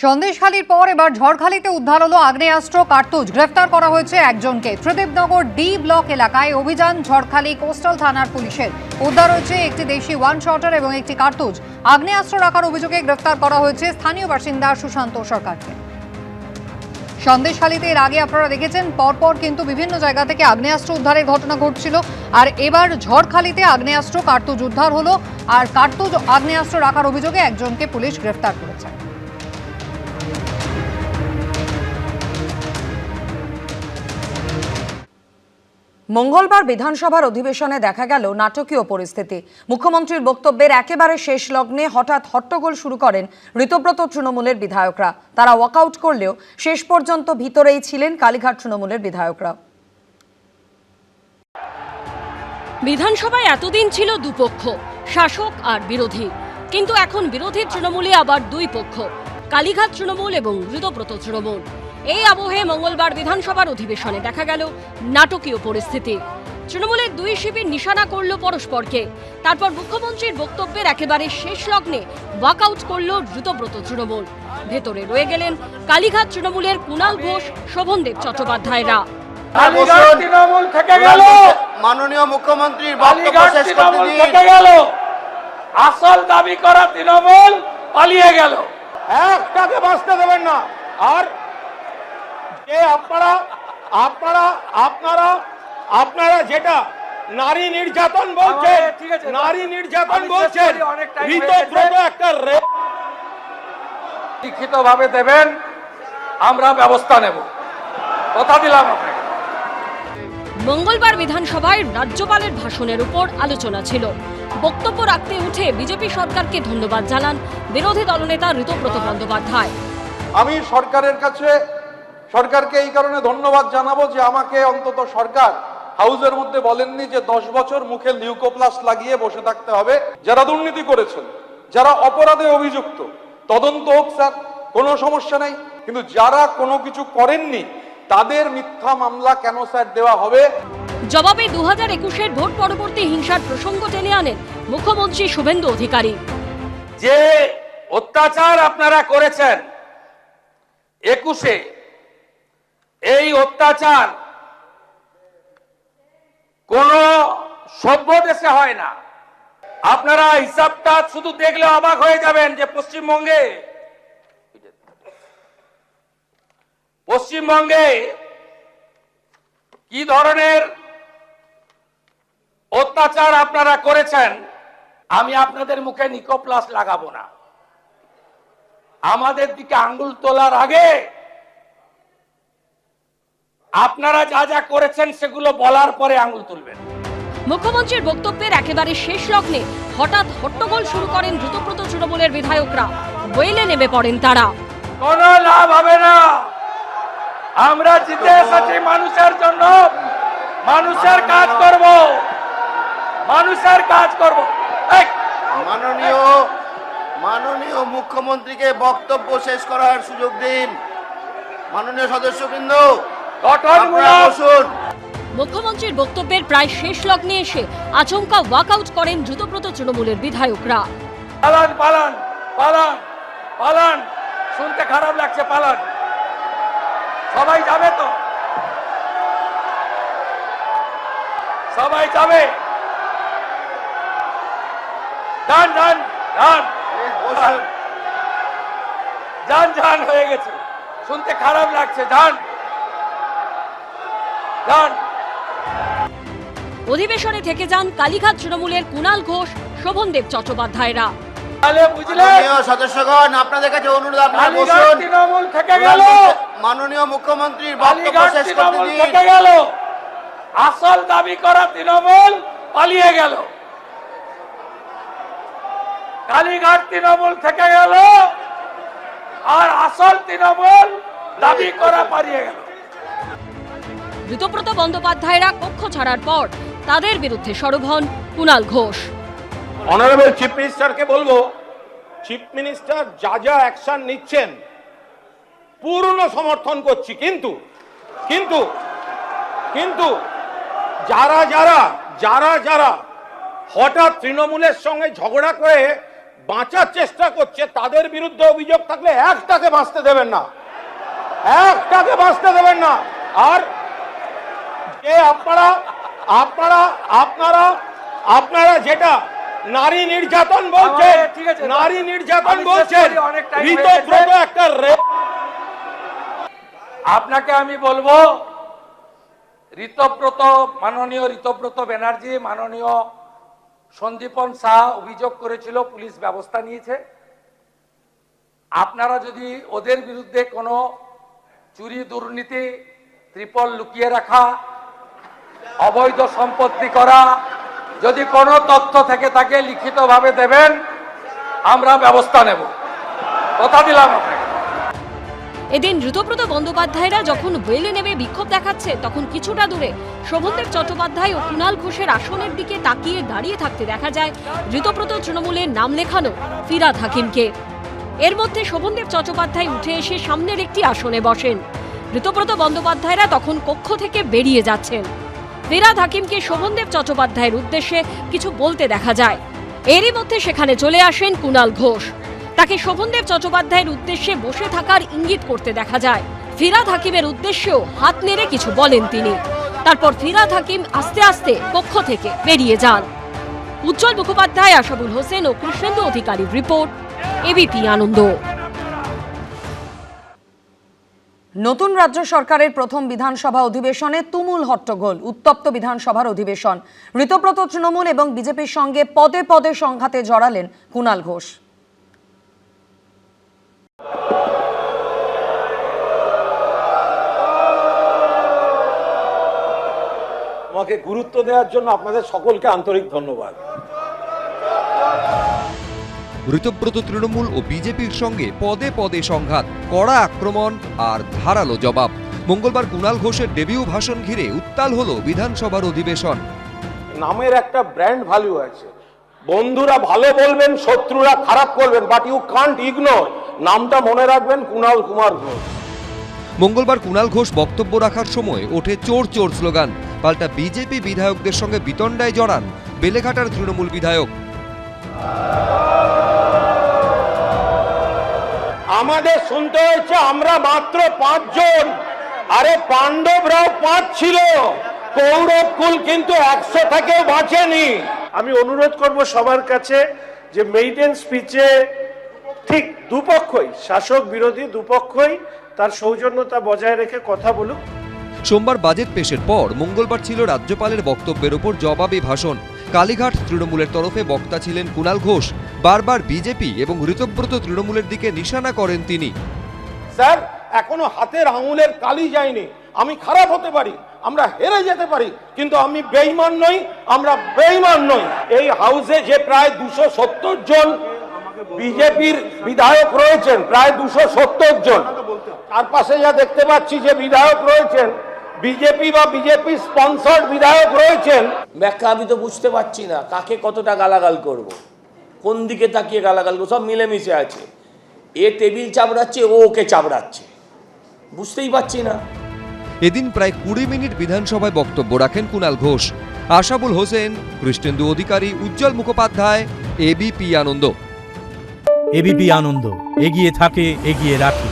সন্দেশখালীর পর এবার ঝড়খালীতে উদ্ধার হলো আগ্নেয়াস্ত্র কার্তুজ। গ্রেফতার করা হয়েছে একজনকে। ত্রিদেবনগর ডি ব্লক এলাকায় অভিযান ঝড়খালী কোস্টাল থানার পুলিশের। উদ্ধার হয়েছে একটি দেশি ওয়ান শটার এবং একটি কার্তুজ। আগ্নেয়াস্ত্র রাখার অভিযোগে গ্রেফতার করা হয়েছে স্থানীয় বাসিন্দা সুশান্ত সরকারকে। সন্দেশখালীতে এর আগে আপনারা দেখেছেন পরপর কিন্তু বিভিন্ন জায়গা থেকে আগ্নেয়াস্ত্র উদ্ধারের ঘটনা ঘটছিল, আর এবার ঝড়খালীতে আগ্নেয়াস্ত্র কার্তুজ উদ্ধার হলো। আর কার্তুজ আগ্নেয়াস্ত্র রাখার অভিযোগে একজনকে পুলিশ গ্রেফতার করেছে। মঙ্গলবার বিধানসভার অধিবেশনে দেখা গেল নাটকীয় পরিস্থিতি। মুখ্যমন্ত্রীর বক্তব্যের একেবারে শেষ লগ্নে হঠাৎ হট্টগোল শুরু করেন ঋতব্রত তৃণমূলের বিধায়করা। তারা ওয়াকআউট করলেও শেষ পর্যন্ত ভিতরেই ছিলেন কালীঘাট তৃণমূলের বিধায়করা। বিধানসভায় এতদিন ছিল দুপক্ষ, শাসক আর বিরোধী, কিন্তু এখন বিরোধী তৃণমূলে আবার দুই পক্ষ, কালীঘাট তৃণমূল এবং ঋতব্রত তৃণমূল। এই আবহে মঙ্গলবার বিধানসভার অধিবেশনে দেখা গেল নাটকীয় পরিস্থিতি। তৃণমূলের দুই শিবির নিশানা করল পরস্পরকে। তারপর মুখ্যমন্ত্রীর বক্তব্যের একেবারে শেষ লগ্নে ওয়াকআউট করল ঋতব্রত তৃণমূল। ভেতরে রয়ে গেলেন কালীঘাট তৃণমূলের কুণাল ঘোষ, শোভনদেব চট্টোপাধ্যায়রা। তৃণমূল থেকে গেল, মাননীয় মুখ্যমন্ত্রীর বক্তব্য শেষ করতে দিন। আসল দাবি করা তৃণমূল পালিয়ে গেল, একটাকে বাঁচতে দেবেন না। আর যে আপনারা যেটা নারী নির্যাতন বলছেন, নারী নির্যাতন বলছেন, ঋতব্রত একটা লিখিত ভাবে দেবেন, আমরা ব্যবস্থা নেব, কথা দিলাম আপনাকে। মঙ্গলবার বিধানসভায় রাজ্যপালের ভাষণের উপর আলোচনা ছিল। বক্তব্য রাখতে উঠে বিজেপি সরকারকে ধন্যবাদ জানান বিরোধী দলনেতা ঋতব্রত বন্দ্যোপাধ্যায়। আমি সরকারকে এই কারণে ধন্যবাদ জানাবো যে আমাকে অন্তত সরকার হাউসের মধ্যে বলেননি যে 10 বছর মুখে লিউকোপ্লাস্ট লাগিয়ে বসে থাকতে হবে। যারা দুর্নীতি করেছেন, যারা অপরাধে অভিযুক্ত, তদন্ত হোক স্যার, কোনো সমস্যা নেই, কিন্তু যারা কোনো কিছু করেননি তাদের মিথ্যা মামলা কেন স্যার দেওয়া হবে? জবাবে 2021-এর ভোট পরবর্তী হিংসার প্রসঙ্গ টেনে আনেন মুখ্যমন্ত্রী শুভেন্দু অধিকারী। যে অত্যাচার আপনারা করেছেন 21-এ, এই অত্যাচার কোন সভ্য দেশে হয় না। আপনারা হিসাবটা শুধু দেখলে অবাক হয়ে যাবেন যে পশ্চিমবঙ্গে কি ধরনের অত্যাচার আপনারা করেছেন। আমি আপনাদের মুখে নিকোপ্লাস্ট লাগাবো না, আমাদের দিকে আঙ্গুল তোলার আগে আপনারা যা যা করেছেন সেগুলো বলার পরে আঙ্গুল তুলবেন। মুখ্যমন্ত্রীর বক্তব্যের একেবারে শেষ লগ্নে হঠাৎ হট্টগোল শুরু করেন ঋতব্রত তৃণমূলের বিধায়করা। ওয়েলে নেমে পড়েন তারা। কোনো লাভ হবে না, আমরা জিতে এসেছি মানুষের জন্য, মানুষের কাজ করব, মানুষের কাজ করব। মাননীয় মুখ্যমন্ত্রীকে বক্তব্য শেষ করার সুযোগ দিন। মাননীয় সদস্যবৃন্দ, মুখ্যমন্ত্রীর বক্তব্যের প্রায় শেষ লগ্নে এসে আচমকা ওয়াকআউট করেন ঋতব্রত তৃণমূলের বিধায়করা। পালান পালান পালান পালান, শুনতে খারাপ লাগছে, পালান। সবাই যাবে তো, সবাই যাবে, যান যান যান যান যান, হয়ে গেছে, শুনতে খারাপ লাগছে, যান যান। অধিবেশনে থেকে যান কালীঘাট তৃণমূলের কুণাল ঘোষ, শোভনদেব চট্টোপাধ্যায়রা। সদস্যগণ, আপনাদের কাছে অনুরোধ, আপনারা বসুন। তৃণমূল থেকে গেল, মাননীয় মুখ্যমন্ত্রীর বক্তব্য শেষ করতে দিন। থেকে গেল, আসল দাবি করা তৃণমূল পালিয়ে গেল, কালীঘাট তৃণমূল থেকে গেল, আর আসল তৃণমূল দাবি করা পালিয়ে গেল। ঋতব্রত বন্দ্যোপাধ্যায়রা কক্ষ ছাড়ার পর তাদের বিরুদ্ধে সরব হন কুণাল ঘোষ। অনারেবল চিফ মিনিস্টারকে বলবো, চিফ মিনিস্টার যা যা অ্যাকশন নিচ্ছেন পূর্ণ সমর্থন করছি, কিন্তু কিন্তু কিন্তু যারা যারা যারা যারা হঠাৎ তৃণমূলের সঙ্গে ঝগড়া করে বাঁচার চেষ্টা করছে তাদের বিরুদ্ধে অভিযোগ থাকলে একটাকে বাঁচতে দেবেন না, একটাকে বাঁচতে দেবেন না। আর যে আপনারা যেটা নারী নির্যাতন বলছেন, নারী নির্যাতন বলছেন, ঋতব্রত একটা আপনাকে আমি বলবো, ঋতব্রত, মাননীয় ঋতব্রত ব্যানার্জি, মাননীয় সন্দীপন শাহ অভিযোগ করেছিল, পুলিশ ব্যবস্থা নিয়েছে। আপনারা যদি ওদের বিরুদ্ধে কোনো চুরি, দুর্নীতি, ত্রিপল লুকিয়ে রাখা, অবৈধ সম্পত্তি করা, যদি কোনো তথ্য থেকে থাকে লিখিতভাবে দেবেন, আমরা ব্যবস্থা নেব, কথা দিলাম আপনাকে। এদিন ঋতব্রত বন্দ্যোপাধ্যায়রা যখন ওয়েলে নেমে বিক্ষোভ দেখাচ্ছে, তখন কিছুটা দূরে শোভনদেব চট্টোপাধ্যায় ও কুণাল ঘোষের আসনের দিকে তাকিয়ে দাঁড়িয়ে থাকতে দেখা যায় ঋতব্রত তৃণমূলের নাম লেখানো ফিরহাদ হাকিমকে। এর মধ্যে শোভনদেব চট্টোপাধ্যায় উঠে এসে সামনের একটি আসনে বসেন। ঋতব্রত বন্দ্যোপাধ্যায়রা তখন কক্ষ থেকে বেরিয়ে যাচ্ছেন। ফিরহাদ হাকিমকে শোভনদেব চট্টোপাধ্যায়ের উদ্দেশ্যে কিছু বলতে দেখা যায়। এরই মধ্যে সেখানে চলে আসেন কুণাল ঘোষ। তাকে শোভনদেব চট্টোপাধ্যায়ের উদ্দেশ্যে বসে থাকার ইঙ্গিত করতে দেখা যায়। ফিরহাদ হাকিমের উদ্দেশ্যেও হাত নেড়ে কিছু বলেন তিনি। তারপর ফিরহাদ হাকিম আস্তে আস্তে কক্ষ থেকে বেরিয়ে যান। উজ্জ্বল মুখোপাধ্যায়, আশাবুল হোসেন ও কৃষ্ণেন্দু অধিকারীর রিপোর্ট, এবিপি আনন্দ। নতুন রাজ্য সরকারের প্রথম বিধানসভা অধিবেশনে তুমুল হট্টগোল, উত্তপ্ত বিধানসভার অধিবেশন। ঋতব্রত তৃণমূল এবং বিজেপির সঙ্গে পদে পদে সংঘাতে জড়ালেন কুণাল ঘোষ। আমাকে গুরুত্ব দেওয়ার জন্য আপনাদের সকলকে আন্তরিক ধন্যবাদ। ঋতব্রত তৃণমূল ও বিজেপির সঙ্গে পদে পদে সংঘাত, কড়া আক্রমণ আর ধারালো জবাব। মঙ্গলবার কুণাল ঘোষের ডেবিউ ভাষণ ঘিরে উত্তাল হলো বিধানসভার অধিবেশন। নামের একটা ব্র্যান্ড ভ্যালু আছে, বন্ধুরা ভালো বলবেন, শত্রুরা খারাপ করবেন, বাট ইউ কান্ট ইগনোর, নামটা মনে রাখবেন, কুণাল কুমার ঘোষ। মঙ্গলবার কুণাল ঘোষ বক্তব্য রাখার সময় ওঠে চোর চোর স্লোগান। পাল্টা বিজেপি বিধায়কদের সঙ্গে বিতণ্ডায় জড়ান বেলেঘাটার তৃণমূল বিধায়ক। আমাদের শুনতে হয়েছে আমরা মাত্র 5 জন, আরে পাণ্ডবরাও 5 ছিল, কৌরব কুল কিন্তু 100 থেকেও বাঁচেনি। আমি অনুরোধ করব সবার কাছে যে মেইডেন স্পিচে ঠিক দুপক্ষই, শাসক বিরোধী দুপক্ষই তার সৌজন্যতা বজায় রেখে কথা বলুক। সোমবার বাজেট পেশের পর মঙ্গলবার ছিল রাজ্যপালের বক্তব্যের ওপর জবাবি ভাষণ। কালীঘাট তৃণমূলের তরফে বক্তা ছিলেন কুণাল ঘোষ। বারবার বিজেপি এবং ঋতব্রত তৃণমূলের দিকে নিশানা করেন তিনি। স্যার, এখনো হাতের আঙুলের কালি যায়নি। আমি খারাপ হতে পারি, আমরা হেরে যেতে পারি, কিন্তু আমি বেঈমান নই, আমরা বেঈমান নই। এই হাউসে যে প্রায় 270 জন বিজেপির বিধায়ক রয়েছেন, প্রায় 270 জন, তার পাশে যা দেখতে পাচ্ছি যে বিধায়ক রয়েছেন, বিজেপি বা বিজেপি স্পন্সর্ড বিধায়ক রয়েছেন। ব্যাখ্যা আমি তো বুঝতে পারছি না, কাকে কতটা গালাগাল করব, কোন দিকে তাকিয়ে গালাগাল করবো, সব মিলেমিশে আছে। এ টেবিল চাপড়াচ্ছে, ও ওকে চাপড়াচ্ছে, বুঝতেই পারছি না। এদিন প্রায় 20 মিনিট বিধানসভায় বক্তব্য রাখেন কুণাল ঘোষ। আশাবুল হোসেন, কৃষ্ণেন্দু অধিকারী, উজ্জ্বল মুখোপাধ্যায়, এবিপি আনন্দ। এবিপি আনন্দ, এগিয়ে থাকে, এগিয়ে রাখে।